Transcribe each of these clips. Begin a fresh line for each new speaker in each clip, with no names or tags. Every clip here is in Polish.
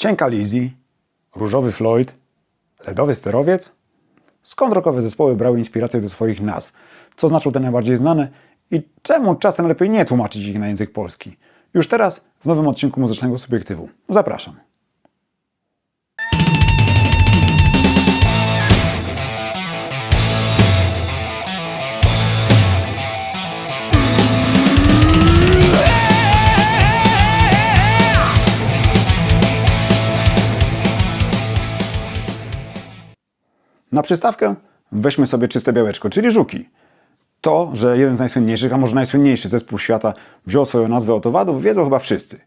Cienka Lizzy, różowy Floyd, ledowy sterowiec? Skąd rockowe zespoły brały inspirację do swoich nazw? Co znaczą te najbardziej znane? I czemu czasem lepiej nie tłumaczyć ich na język polski? Już teraz w nowym odcinku Muzycznego Subiektywu. Zapraszam. Na przystawkę weźmy sobie czyste białeczko, czyli Żuki. To, że jeden z najsłynniejszych, a może najsłynniejszy zespół świata wziął swoją nazwę od owadów, wiedzą chyba wszyscy.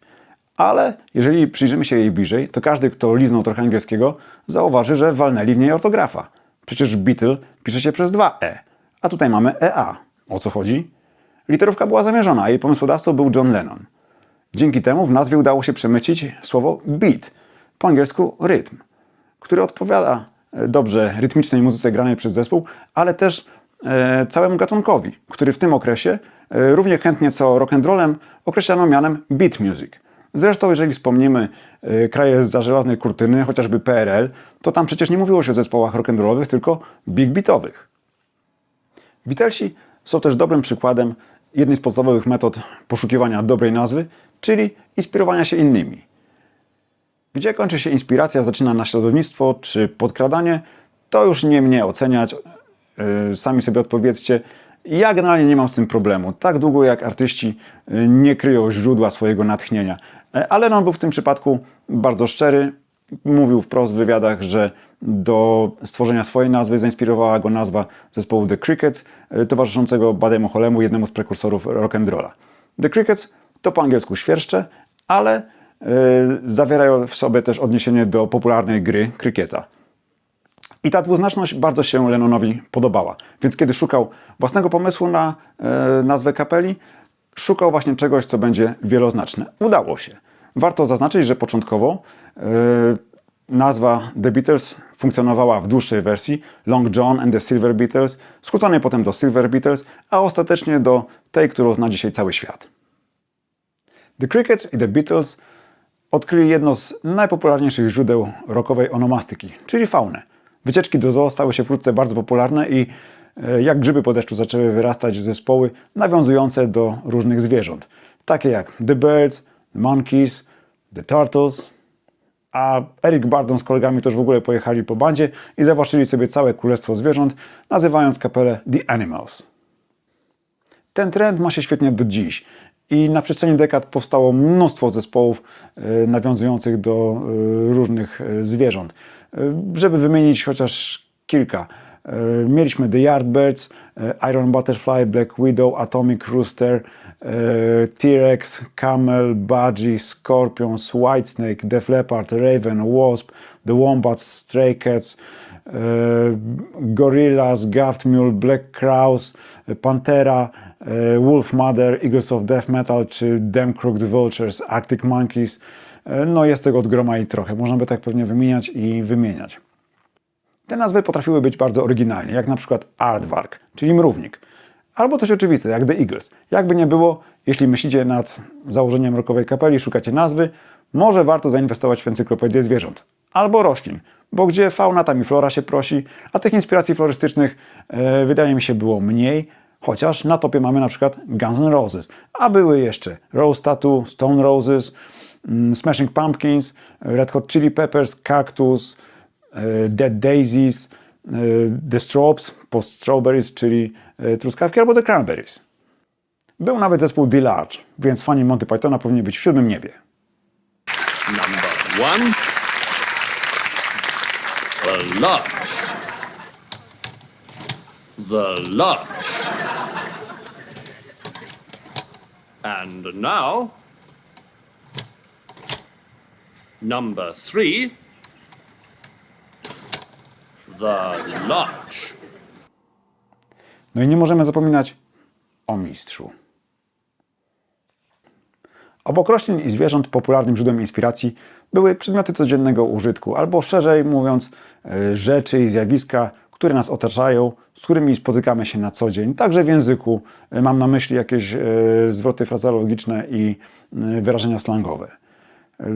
Ale jeżeli przyjrzymy się jej bliżej, to każdy, kto liznął trochę angielskiego, zauważy, że walnęli w niej ortografa. Przecież Beatle pisze się przez 2 E, a tutaj mamy EA. O co chodzi? Literówka była zamierzona, a jej pomysłodawcą był John Lennon. Dzięki temu w nazwie udało się przemycić słowo beat, po angielsku rytm, który odpowiada dobrze rytmicznej muzyce granej przez zespół, ale też całemu gatunkowi, który w tym okresie równie chętnie co rock'n'rollem określano mianem beat music. Zresztą, jeżeli wspomnimy kraje zza żelaznej kurtyny, chociażby PRL, to tam przecież nie mówiło się o zespołach rock'n'rollowych, tylko big beatowych. Beatlesi są też dobrym przykładem jednej z podstawowych metod poszukiwania dobrej nazwy, czyli inspirowania się innymi. Gdzie kończy się inspiracja, zaczyna naśladownictwo czy podkradanie, to już nie mnie oceniać. Sami sobie odpowiedzcie. Ja generalnie nie mam z tym problemu. Tak długo jak artyści nie kryją źródła swojego natchnienia. Ale on był w tym przypadku bardzo szczery. Mówił wprost w wywiadach, że do stworzenia swojej nazwy zainspirowała go nazwa zespołu The Crickets, towarzyszącego Buddiemu Hollemu, jednemu z prekursorów rock'n'rolla. The Crickets to po angielsku świerszcze, ale zawierają w sobie też odniesienie do popularnej gry krykieta. I ta dwuznaczność bardzo się Lennonowi podobała. Więc kiedy szukał własnego pomysłu na nazwę kapeli, szukał właśnie czegoś, co będzie wieloznaczne. Udało się. Warto zaznaczyć, że początkowo nazwa The Beatles funkcjonowała w dłuższej wersji Long John and the Silver Beatles, skróconej potem do Silver Beatles, a ostatecznie do tej, którą zna dzisiaj cały świat. The Crickets i The Beatles odkryli jedno z najpopularniejszych źródeł rockowej onomastyki, czyli faunę. Wycieczki do zoo stały się wkrótce bardzo popularne i jak grzyby po deszczu zaczęły wyrastać zespoły nawiązujące do różnych zwierząt. Takie jak The Birds, The Monkeys, The Turtles, a Eric Burdon z kolegami też w ogóle pojechali po bandzie i zawłaszczyli sobie całe królestwo zwierząt, nazywając kapelę The Animals. Ten trend ma się świetnie do dziś. I na przestrzeni dekad powstało mnóstwo zespołów nawiązujących do różnych zwierząt. Żeby wymienić chociaż kilka. Mieliśmy The Yardbirds, Iron Butterfly, Black Widow, Atomic Rooster, T-Rex, Camel, Budgie, Scorpions, Whitesnake, Def Leppard, Raven, Wasp, The Wombats, Stray Cats, Gorillaz, Gaff Mule, Black Crowes, Pantera, Wolf Mother, Eagles of Death Metal czy Damn Crooked Vultures, Arctic Monkeys. No jest tego od groma i trochę. Można by tak pewnie wymieniać i wymieniać. Te nazwy potrafiły być bardzo oryginalnie, jak na przykład Aardvark, czyli mrównik. Albo coś oczywiste, jak The Eagles. Jakby nie było, jeśli myślicie nad założeniem rockowej kapeli, szukacie nazwy, może warto zainwestować w encyklopedię zwierząt. Albo roślin, bo gdzie fauna, tam i flora się prosi, a tych inspiracji florystycznych wydaje mi się było mniej, chociaż na topie mamy na przykład Guns N' Roses, a były jeszcze Rose Tattoo, Stone Roses, Smashing Pumpkins, Red Hot Chili Peppers, Cactus, Dead Daisies, The Strawbs, po Strawberries, czyli truskawki, albo The Cranberries. Był nawet zespół The Large, więc fani Monty Pythona powinni być w 7. niebie.
Number 1. The Large. The Large. And now, number 3. The Large.
No i nie możemy zapominać o mistrzu. Obok roślin i zwierząt popularnym źródłem inspiracji były przedmioty codziennego użytku, albo szerzej mówiąc rzeczy i zjawiska, które nas otaczają, z którymi spotykamy się na co dzień. Także w języku mam na myśli jakieś zwroty frazeologiczne i wyrażenia slangowe.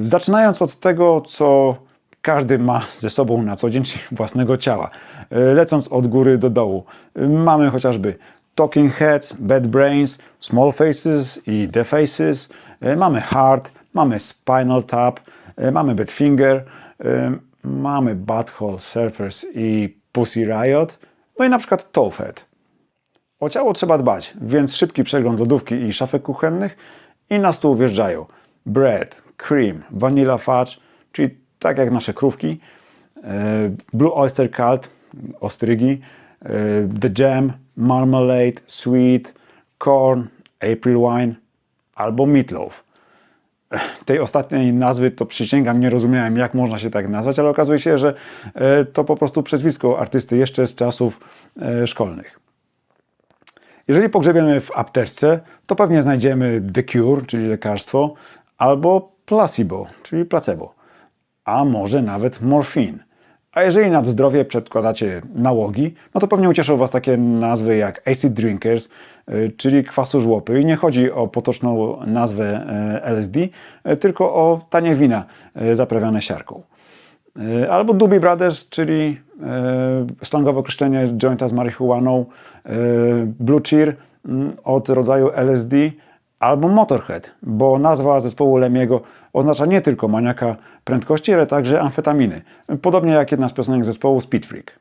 Zaczynając od tego, co każdy ma ze sobą na co dzień, czyli własnego ciała. Lecąc od góry do dołu. Mamy chociażby Talking Heads, Bad Brains, Small Faces i The Faces. Mamy Heart, mamy Spinal Tap, mamy Badfinger, mamy Butthole Surfers i Pussy Riot, no i na przykład Towhead. O ciało trzeba dbać, więc szybki przegląd lodówki i szafek kuchennych i na stół wjeżdżają bread, cream, vanilla fudge, czyli tak jak nasze krówki, blue oyster cult, ostrygi, the jam, marmalade, sweet, corn, April wine albo meatloaf. Tej ostatniej nazwy to przysięgam, nie rozumiałem, jak można się tak nazwać, ale okazuje się, że to po prostu przezwisko artysty jeszcze z czasów szkolnych. Jeżeli pogrzebiemy w apteczce, to pewnie znajdziemy The Cure, czyli lekarstwo, albo placebo, czyli placebo, a może nawet morfin. A jeżeli nad zdrowie przedkładacie nałogi, no to pewnie ucieszą Was takie nazwy jak acid drinkers, czyli kwasożłopy. I nie chodzi o potoczną nazwę LSD, tylko o tanie wina zaprawiane siarką. Albo Doobie Brothers, czyli slangowe określenie jointa z marihuaną, Blue Cheer od rodzaju LSD, albo Motorhead, bo nazwa zespołu Lemiego oznacza nie tylko maniaka prędkości, ale także amfetaminy. Podobnie jak jedna z piosenek zespołu Speed Freak.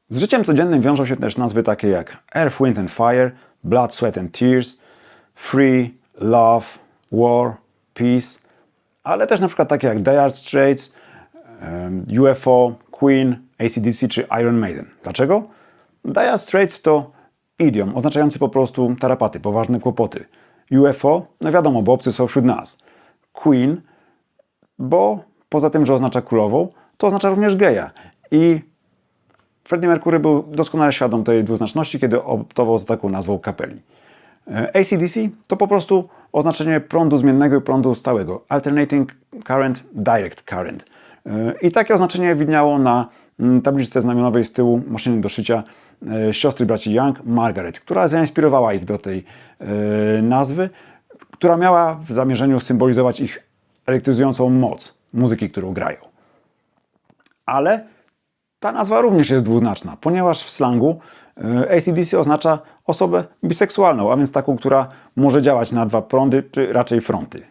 Z życiem codziennym wiążą się też nazwy takie jak Earth, Wind and Fire, Blood, Sweat and Tears, Free, Love, War, Peace, ale też na przykład takie jak Dire Straits, UFO, Queen, AC/DC czy Iron Maiden. Dlaczego? Dire Straits to idiom oznaczający po prostu tarapaty, poważne kłopoty. UFO, no wiadomo, bo obcy są wśród nas. Queen, bo poza tym, że oznacza królową, to oznacza również geja. I Freddie Mercury był doskonale świadom tej dwuznaczności, kiedy optował za taką nazwą kapeli. AC/DC to po prostu oznaczenie prądu zmiennego i prądu stałego. Alternating Current, Direct Current. I takie oznaczenie widniało na tabliczce znamionowej z tyłu maszyny do szycia siostry braci Young, Margaret, która zainspirowała ich do tej nazwy, która miała w zamierzeniu symbolizować ich elektryzującą moc muzyki, którą grają. Ale ta nazwa również jest dwuznaczna, ponieważ w slangu AC/DC oznacza osobę biseksualną, a więc taką, która może działać na dwa prądy, czy raczej fronty.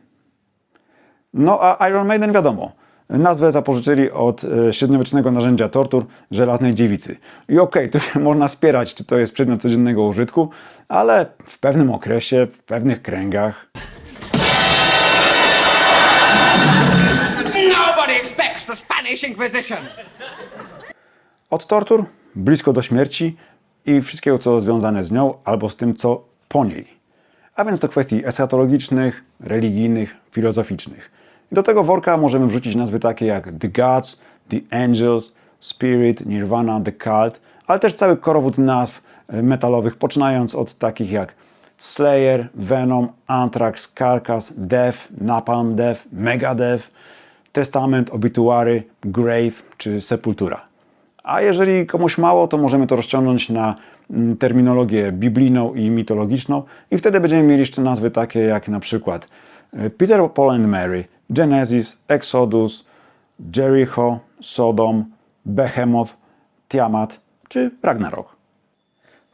No a Iron Maiden wiadomo, nazwę zapożyczyli od średniowiecznego narzędzia tortur żelaznej dziewicy. I okej, tu się można spierać, czy to jest przedmiot codziennego użytku, ale w pewnym okresie, w pewnych kręgach
Nobody expects the Spanish Inquisition.
od tortur blisko do śmierci i wszystkiego, co związane z nią, albo z tym, co po niej. A więc do kwestii eschatologicznych, religijnych, filozoficznych. I do tego worka możemy wrzucić nazwy takie jak The Gods, The Angels, Spirit, Nirvana, The Cult, ale też cały korowód nazw metalowych, poczynając od takich jak Slayer, Venom, Anthrax, Carcass, Death, Napalm Death, Megadeth, Testament, Obituary, Grave czy Sepultura. A jeżeli komuś mało, to możemy to rozciągnąć na terminologię biblijną i mitologiczną i wtedy będziemy mieli jeszcze nazwy takie jak na przykład Peter, Paul and Mary, Genesis, Exodus, Jericho, Sodom, Behemoth, Tiamat czy Ragnarok.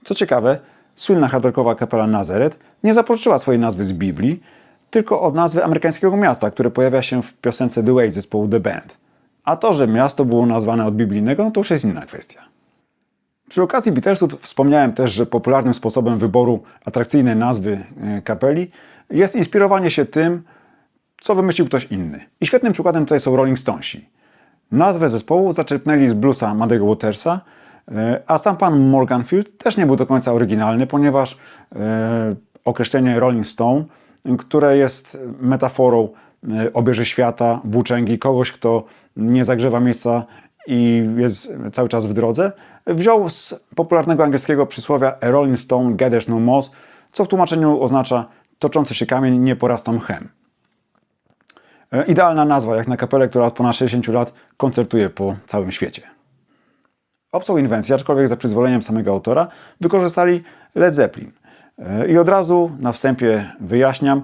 Co ciekawe, słynna hardrockowa kapela Nazareth nie zapożyczyła swojej nazwy z Biblii, tylko od nazwy amerykańskiego miasta, które pojawia się w piosence The Way zespołu The Band. A to, że miasto było nazwane od biblijnego, no to już jest inna kwestia. Przy okazji Beatlesów wspomniałem też, że popularnym sposobem wyboru atrakcyjnej nazwy kapeli jest inspirowanie się tym, co wymyślił ktoś inny. I świetnym przykładem tutaj są Rolling Stonesi. Nazwę zespołu zaczerpnęli z bluesa Muddy'ego Watersa, a sam pan Morganfield też nie był do końca oryginalny, ponieważ określenie Rolling Stone, które jest metaforą obieży świata, włóczęgi, kogoś, kto nie zagrzewa miejsca i jest cały czas w drodze, wziął z popularnego angielskiego przysłowia A Rolling Stone gathers no moss, co w tłumaczeniu oznacza toczący się kamień nie porasta mchem. Idealna nazwa jak na kapelę, która od ponad 60 lat koncertuje po całym świecie. Obcą inwencję, aczkolwiek za przyzwoleniem samego autora, wykorzystali Led Zeppelin. I od razu na wstępie wyjaśniam,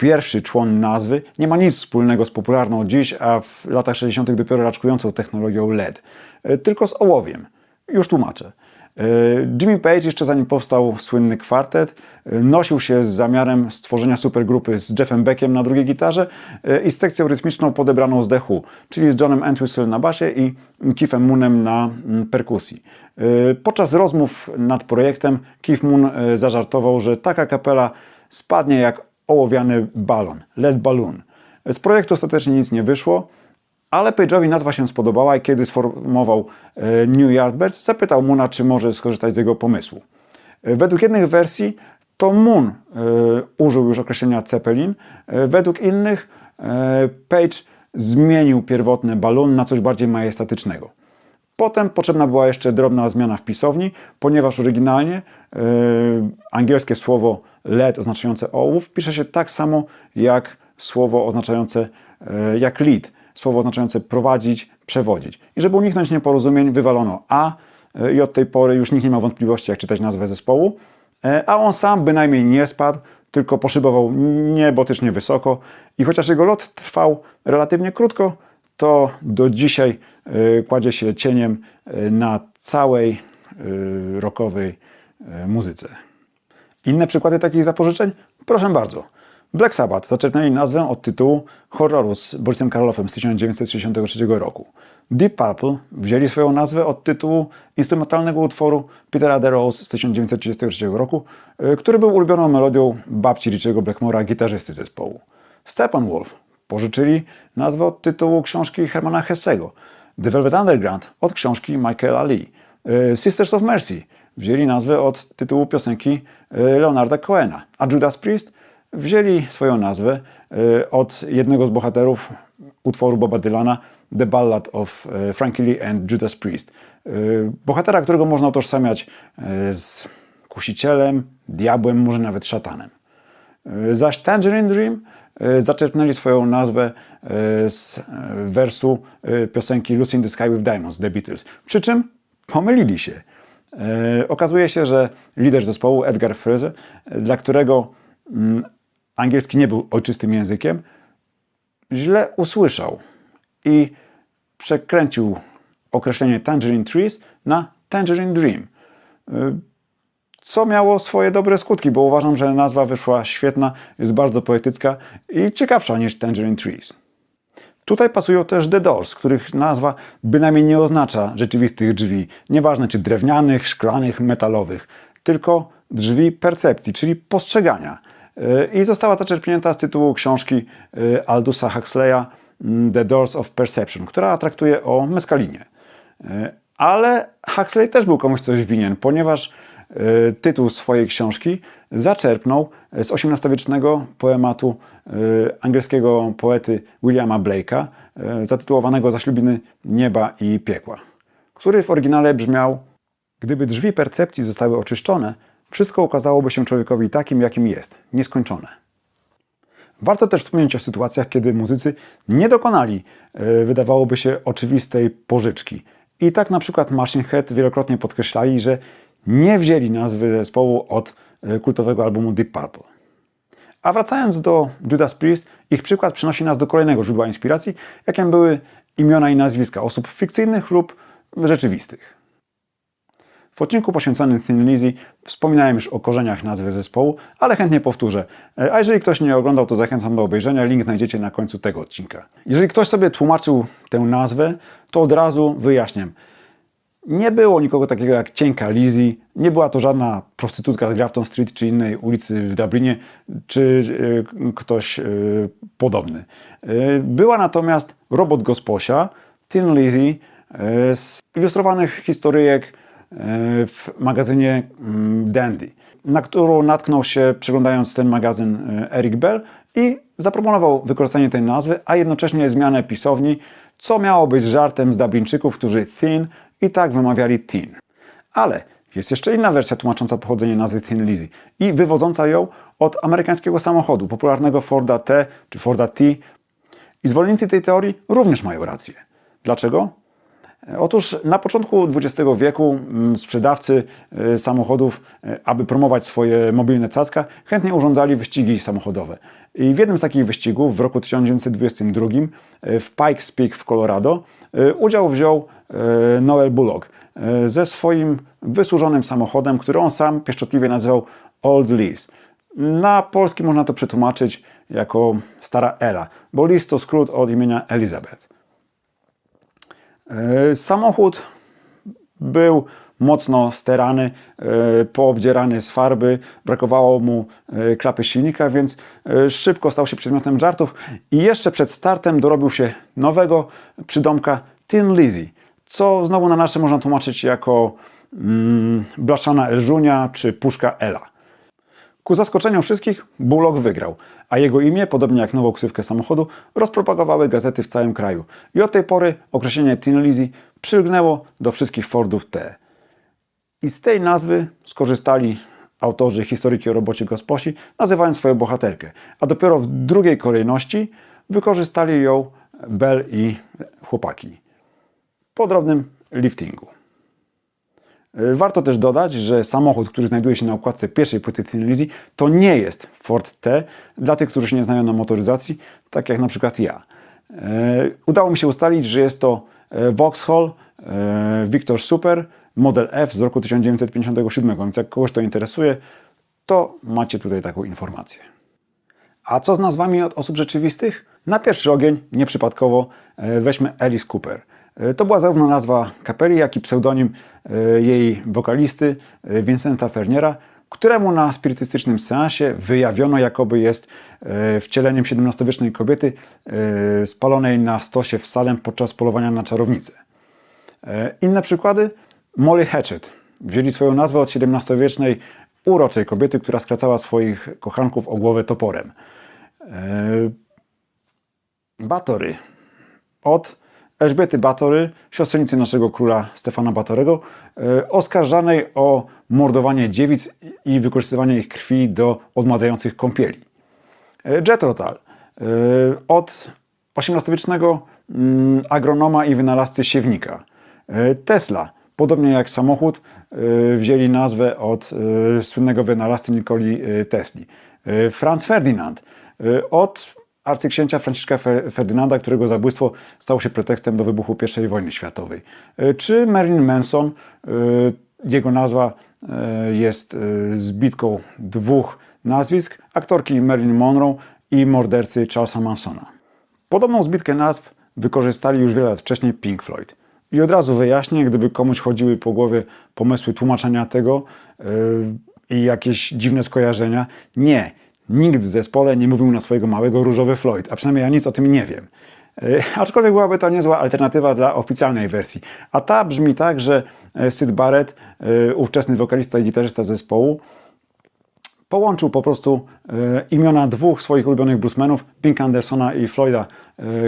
pierwszy człon nazwy nie ma nic wspólnego z popularną dziś, a w latach 60. dopiero raczkującą technologią LED, tylko z ołowiem. Już tłumaczę. Jimmy Page, jeszcze zanim powstał słynny kwartet, nosił się z zamiarem stworzenia supergrupy z Jeffem Beckiem na drugiej gitarze i z sekcją rytmiczną podebraną z The Who, czyli z Johnem Entwistle na basie i Keithem Moonem na perkusji. Podczas rozmów nad projektem Keith Moon zażartował, że taka kapela spadnie jak ołowiany balon, LED balloon. Z projektu ostatecznie nic nie wyszło, ale Page'owi nazwa się spodobała i kiedy sformował New Yardbirds, zapytał Moona, czy może skorzystać z jego pomysłu. Według jednych wersji to Moon użył już określenia Zeppelin, według innych Page zmienił pierwotny balon na coś bardziej majestatycznego. Potem potrzebna była jeszcze drobna zmiana w pisowni, ponieważ oryginalnie angielskie słowo LED oznaczające ołów pisze się tak samo jak słowo oznaczające jak lead, słowo oznaczające prowadzić, przewodzić. I żeby uniknąć nieporozumień, wywalono A i od tej pory już nikt nie ma wątpliwości, jak czytać nazwę zespołu, a on sam bynajmniej nie spadł, tylko poszybował niebotycznie wysoko i chociaż jego lot trwał relatywnie krótko, to do dzisiaj kładzie się cieniem na całej rockowej muzyce. Inne przykłady takich zapożyczeń? Proszę bardzo. Black Sabbath zaczerpnęli nazwę od tytułu horroru z Borisem Karloffem z 1963 roku. Deep Purple wzięli swoją nazwę od tytułu instrumentalnego utworu Petera DeRose z 1933 roku, który był ulubioną melodią babci Richiego Blackmora, gitarzysty zespołu. Steppenwolf pożyczyli nazwę od tytułu książki Hermana Hessego. The Velvet Underground od książki Michaela Lee. Sisters of Mercy wzięli nazwę od tytułu piosenki Leonarda Cohena, a Judas Priest wzięli swoją nazwę od jednego z bohaterów utworu Boba Dylana The Ballad of Frankie Lee and Judas Priest. Bohatera, którego można utożsamiać z kusicielem, diabłem, może nawet szatanem. Zaś Tangerine Dream zaczerpnęli swoją nazwę z wersu piosenki Lucy in the Sky with Diamonds The Beatles. Przy czym pomylili się. Okazuje się, że lider zespołu Edgar Froese, dla którego angielski nie był ojczystym językiem, źle usłyszał i przekręcił określenie Tangerine Trees na Tangerine Dream. Co miało swoje dobre skutki, bo uważam, że nazwa wyszła świetna, jest bardzo poetycka i ciekawsza niż Tangerine Trees. Tutaj pasują też The Doors, których nazwa bynajmniej nie oznacza rzeczywistych drzwi, nieważne czy drewnianych, szklanych, metalowych, tylko drzwi percepcji, czyli postrzegania. I została zaczerpnięta z tytułu książki Aldusa Huxleya The Doors of Perception, która traktuje o meskalinie. Ale Huxley też był komuś coś winien, ponieważ tytuł swojej książki zaczerpnął z XVIII-wiecznego poematu angielskiego poety Williama Blake'a zatytułowanego Zaślubiny nieba i piekła, który w oryginale brzmiał: gdyby drzwi percepcji zostały oczyszczone, wszystko okazałoby się człowiekowi takim, jakim jest, nieskończone. Warto też wspomnieć o sytuacjach, kiedy muzycy nie dokonali, wydawałoby się, oczywistej pożyczki. I tak na przykład Machine Head wielokrotnie podkreślali, że nie wzięli nazwy zespołu od kultowego albumu Deep Purple. A wracając do Judas Priest, ich przykład przenosi nas do kolejnego źródła inspiracji, jakim były imiona i nazwiska osób fikcyjnych lub rzeczywistych. W odcinku poświęconym Thin Lizzy wspominałem już o korzeniach nazwy zespołu, ale chętnie powtórzę. A jeżeli ktoś nie oglądał, to zachęcam do obejrzenia. Link znajdziecie na końcu tego odcinka. Jeżeli ktoś sobie tłumaczył tę nazwę, to od razu wyjaśniam. Nie było nikogo takiego jak cienka Lizzy, nie była to żadna prostytutka z Grafton Street czy innej ulicy w Dublinie, czy ktoś podobny. Była natomiast robot gosposia, Thin Lizzy, z ilustrowanych historyjek w magazynie Dandy, na którą natknął się, przeglądając ten magazyn, Eric Bell i zaproponował wykorzystanie tej nazwy, a jednocześnie zmianę pisowni, co miało być żartem z Dublińczyków, którzy Thin i tak wymawiali Tin. Ale jest jeszcze inna wersja tłumacząca pochodzenie nazwy Thin Lizzy i wywodząca ją od amerykańskiego samochodu, popularnego Forda T czy Forda T. I zwolennicy tej teorii również mają rację. Dlaczego? Otóż na początku XX wieku sprzedawcy samochodów, aby promować swoje mobilne cacka, chętnie urządzali wyścigi samochodowe. I w jednym z takich wyścigów w roku 1922 w Pikes Peak w Colorado udział wziął Noel Bullock ze swoim wysłużonym samochodem, który on sam pieszczotliwie nazywał Old Liz. Na polski można to przetłumaczyć jako Stara Ela, bo Liz to skrót od imienia Elizabeth. Samochód był mocno sterany, poobdzierany z farby, brakowało mu klapy silnika, więc szybko stał się przedmiotem żartów i jeszcze przed startem dorobił się nowego przydomka Tin Lizzy, co znowu na nasze można tłumaczyć jako blaszana Elżunia czy puszka Ela. Ku zaskoczeniu wszystkich Bullock wygrał, a jego imię, podobnie jak nową ksywkę samochodu, rozpropagowały gazety w całym kraju. I od tej pory określenie Tin Lizzy przylgnęło do wszystkich Fordów T. I z tej nazwy skorzystali autorzy historyki o robocie Gosposi, nazywając swoją bohaterkę. A dopiero w drugiej kolejności wykorzystali ją Bell i chłopaki po drobnym liftingu. Warto też dodać, że samochód, który znajduje się na okładce pierwszej płyty Tin Lizzy, to nie jest Ford T, dla tych, którzy się nie znają na motoryzacji, tak jak na przykład ja. Udało mi się ustalić, że jest to Vauxhall Victor Super Model F z roku 1957, więc jak kogoś to interesuje, to macie tutaj taką informację. A co z nazwami od osób rzeczywistych? Na pierwszy ogień, nieprzypadkowo, weźmy Alice Cooper. To była zarówno nazwa kapeli, jak i pseudonim jej wokalisty Vincenta Ferniera, któremu na spirytystycznym seansie wyjawiono, jakoby jest wcieleniem XVII-wiecznej kobiety spalonej na stosie w Salem podczas polowania na czarownicę. Inne przykłady? Molly Hatchet. Wzięli swoją nazwę od XVII-wiecznej uroczej kobiety, która skracała swoich kochanków o głowę toporem. Batory. Od Elżbiety Batory, siostrzenicy naszego króla Stefana Batorego, oskarżanej o mordowanie dziewic i wykorzystywanie ich krwi do odmładzających kąpieli. Jethro Tull. Od XVIII-wiecznego agronoma i wynalazcy siewnika. Tesla. Podobnie jak samochód, wzięli nazwę od słynnego wynalazcy Nikoli Tesli. Franz Ferdynand. Od arcyksięcia Franciszka Ferdynanda, którego zabójstwo stało się pretekstem do wybuchu I wojny światowej. Czy Marilyn Manson, jego nazwa jest zbitką dwóch nazwisk, aktorki Marilyn Monroe i mordercy Charlesa Mansona. Podobną zbitkę nazw wykorzystali już wiele lat wcześniej Pink Floyd. I od razu wyjaśnię, gdyby komuś chodziły po głowie pomysły tłumaczenia tego i jakieś dziwne skojarzenia. Nie. Nikt w zespole nie mówił na swojego małego różowy Floyd, a przynajmniej ja nic o tym nie wiem. Aczkolwiek byłaby to niezła alternatywa dla oficjalnej wersji. A ta brzmi tak, że Syd Barrett, ówczesny wokalista i gitarzysta zespołu, połączył po prostu imiona dwóch swoich ulubionych bluesmenów, Pink Andersona i Floyda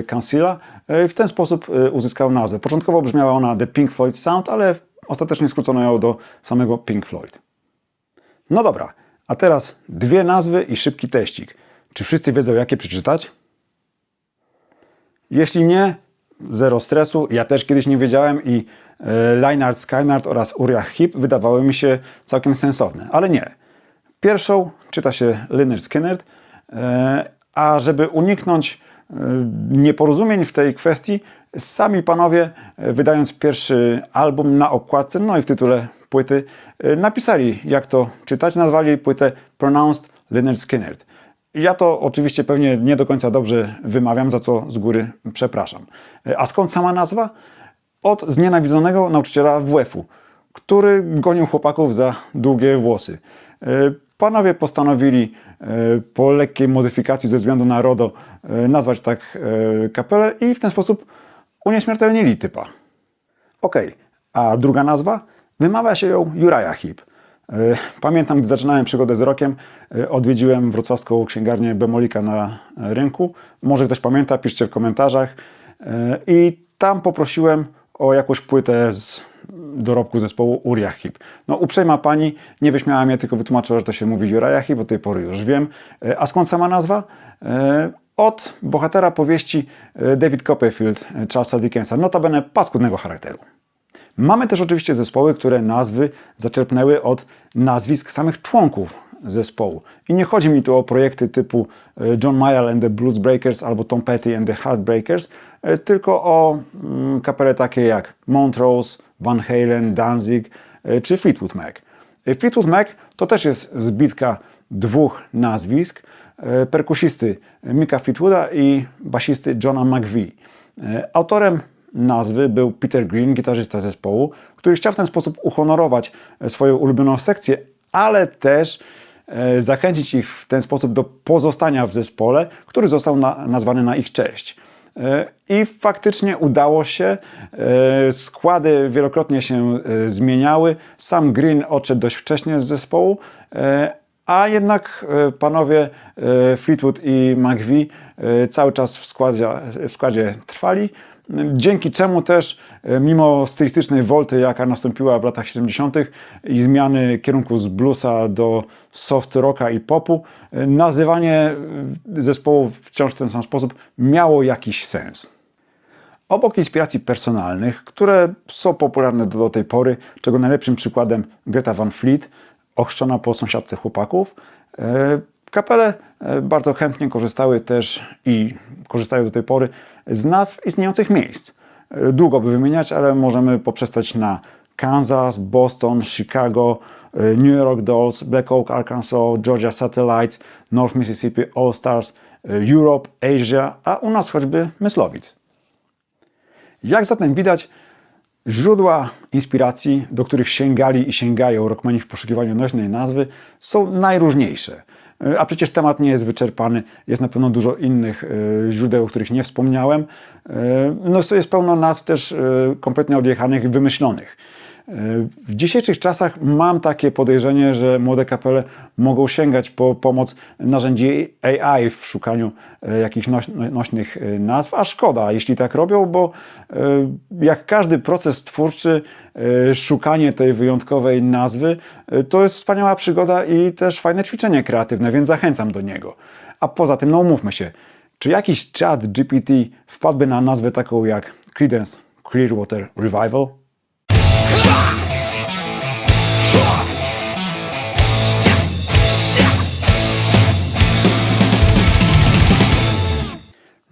Cancilla. W ten sposób uzyskał nazwę. Początkowo brzmiała ona The Pink Floyd Sound, ale ostatecznie skrócono ją do samego Pink Floyd. No dobra, a teraz dwie nazwy i szybki teścik. Czy wszyscy wiedzą, jakie przeczytać? Jeśli nie, zero stresu. Ja też kiedyś nie wiedziałem i Lynyrd Skynyrd oraz Uriah Heep wydawały mi się całkiem sensowne, ale nie. Pierwszą czyta się Lynyrd Skynyrd, a żeby uniknąć nieporozumień w tej kwestii, sami panowie, wydając pierwszy album na okładce, no i w tytule płyty, napisali, jak to czytać. Nazwali płytę Pronounced Lynyrd Skynyrd. Ja to oczywiście pewnie nie do końca dobrze wymawiam, za co z góry przepraszam. A skąd sama nazwa? Od znienawidzonego nauczyciela WF-u, który gonił chłopaków za długie włosy. Panowie postanowili po lekkiej modyfikacji ze względu na RODO nazwać tak kapelę i w ten sposób unieśmiertelnili typa. Okej, a druga nazwa? Wymawia się ją Uriah Heep. Pamiętam, gdy zaczynałem przygodę z rockiem, odwiedziłem wrocławską księgarnię Bemolika na rynku. Może ktoś pamięta, piszcie w komentarzach. I tam poprosiłem o jakąś płytę z dorobku zespołu Uriah Heep. No uprzejma pani nie wyśmiała mnie, tylko wytłumaczyła, że to się mówi Uriah Heep, od tej pory już wiem. A skąd sama nazwa? od bohatera powieści David Copperfield Charlesa Dickensa, notabene paskudnego charakteru. Mamy też oczywiście zespoły, które nazwy zaczerpnęły od nazwisk samych członków zespołu. I nie chodzi mi tu o projekty typu John Mayall and the Blues Breakers albo Tom Petty and the Heartbreakers, tylko o kapele takie jak Montrose, Van Halen, Danzig czy Fleetwood Mac. Fleetwood Mac to też jest zbitka dwóch nazwisk, perkusisty Micka Fleetwooda i basisty Johna McVie. Autorem nazwy był Peter Green, gitarzysta zespołu, który chciał w ten sposób uhonorować swoją ulubioną sekcję, ale też zachęcić ich w ten sposób do pozostania w zespole, który został nazwany na ich cześć. I faktycznie udało się, składy wielokrotnie się zmieniały, sam Green odszedł dość wcześnie z zespołu, a jednak panowie Fleetwood i McVie cały czas w składzie trwali, dzięki czemu też mimo stylistycznej wolty, jaka nastąpiła w latach 70. i zmiany kierunku z bluesa do soft rocka i popu, nazywanie zespołu wciąż w ten sam sposób miało jakiś sens. Obok inspiracji personalnych, które są popularne do tej pory, czego najlepszym przykładem Greta Van Fleet, ochrzczona po sąsiadce chłopaków, kapele bardzo chętnie korzystały też i korzystają do tej pory z nazw istniejących miejsc. Długo by wymieniać, ale możemy poprzestać na Kansas, Boston, Chicago, New York Dolls, Black Oak, Arkansas, Georgia Satellites, North Mississippi All Stars, Europe, Asia, a u nas choćby Myslowic. Jak zatem widać, źródła inspiracji, do których sięgali i sięgają rockmeni w poszukiwaniu nośnej nazwy, są najróżniejsze. A przecież temat nie jest wyczerpany, jest na pewno dużo innych źródeł, o których nie wspomniałem. No jest pełno nazw też kompletnie odjechanych i wymyślonych. W dzisiejszych czasach mam takie podejrzenie, że młode kapele mogą sięgać po pomoc narzędzi AI w szukaniu jakichś nośnych nazw, a szkoda, jeśli tak robią, bo jak każdy proces twórczy, szukanie tej wyjątkowej nazwy to jest wspaniała przygoda i też fajne ćwiczenie kreatywne, więc zachęcam do niego. A poza tym, no umówmy się, czy jakiś chat GPT wpadłby na nazwę taką jak Creedence Clearwater Revival?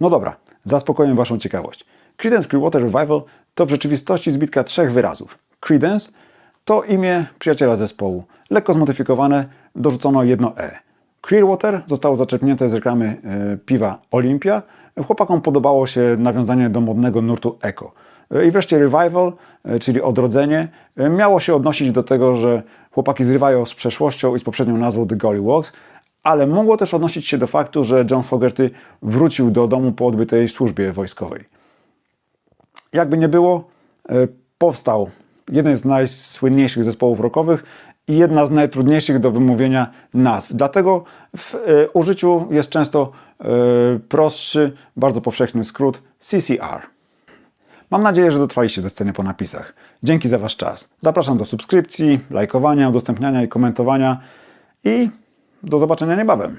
No dobra, zaspokoję waszą ciekawość. Creedence Clearwater Revival to w rzeczywistości zbitka trzech wyrazów. Creedence to imię przyjaciela zespołu. Lekko zmodyfikowane, dorzucono jedno E. Clearwater zostało zaczerpnięte z reklamy piwa Olympia. Chłopakom podobało się nawiązanie do modnego nurtu eko. I wreszcie revival, czyli odrodzenie, miało się odnosić do tego, że chłopaki zrywają z przeszłością i z poprzednią nazwą The Gollywoggs, ale mogło też odnosić się do faktu, że John Fogerty wrócił do domu po odbytej służbie wojskowej. Jakby nie było, powstał jeden z najsłynniejszych zespołów rockowych i jedna z najtrudniejszych do wymówienia nazw. Dlatego w użyciu jest często prostszy, bardzo powszechny skrót CCR. Mam nadzieję, że dotrwaliście do sceny po napisach. Dzięki za wasz czas. Zapraszam do subskrypcji, lajkowania, udostępniania i komentowania i do zobaczenia niebawem.